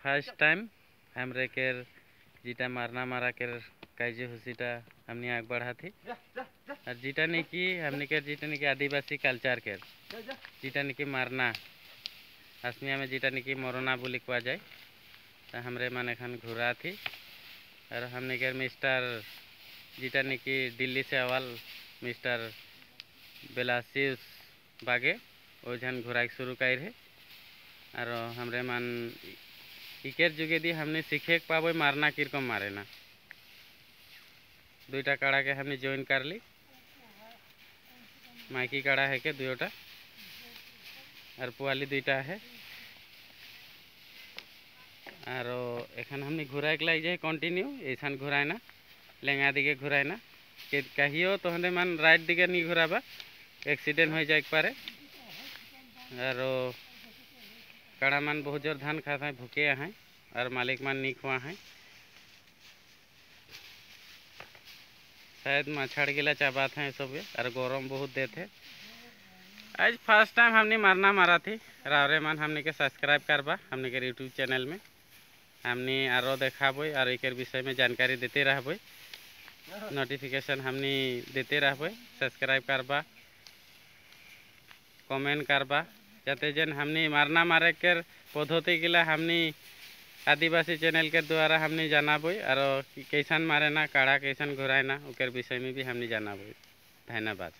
First time हमरे केर zeta मारना मारा केर काजे हुसीटा हमने आग बढ़ा थी और जीटा नहीं की हमने केर जीटा नहीं की आदिवासी कल्चर केर जीटा नहीं की मारना असमिया में जीटा नहीं की मोरना बोली कहा जाए तो हमरे मन एखन घुरा थी और हमने केर मिस्टर जीटा नहीं की दिल्ली से अवल मिस्टर बेलासिस बागे ओझन घुराई शुरू कर है और हमरे मन इकेर जुगे दी हमने सीखे पाबो मारना किरकम मारे ना दुईटा काड़ा के हमने जॉइन कर ली माइकी काड़ा है के दुटा और पुआली दुईटा है और एखन हमने घुराए के लगे कंटिन्यू ऐसा घुराए ना लेंगा दिगे घुराए ना कहियो तो हमें मन राइट दिगे नहीं घुराबा एक्सीडेंट हो जाए पारे और काड़ा मन बहुत जोर धान खाता है भूखे हैं और मालिक मन नहीं खुआ हैं शायद मछड़ गिला चाबात हैं सब और गरम बहुत देते आज फर्स्ट टाइम हमने मारना मारा थी रावरे मन हमने के सब्सक्राइब करबा हमने के यूट्यूब चैनल में हमने आरो देखाबो और एक विषय में जानकारी देते रहबो नोटिफिकेशन हमने देते रहबो सब्सक्राइब करबा कमेंट करबा जाते जन हमने मारना मारे कर पद्धति गिला हमने आदिवासी चैनल के द्वारा हमने जानाबो और कैसन मारे ना काड़ा कैसन घुराए ना ओकर विषय में भी हमने जानाबो। धन्यवाद।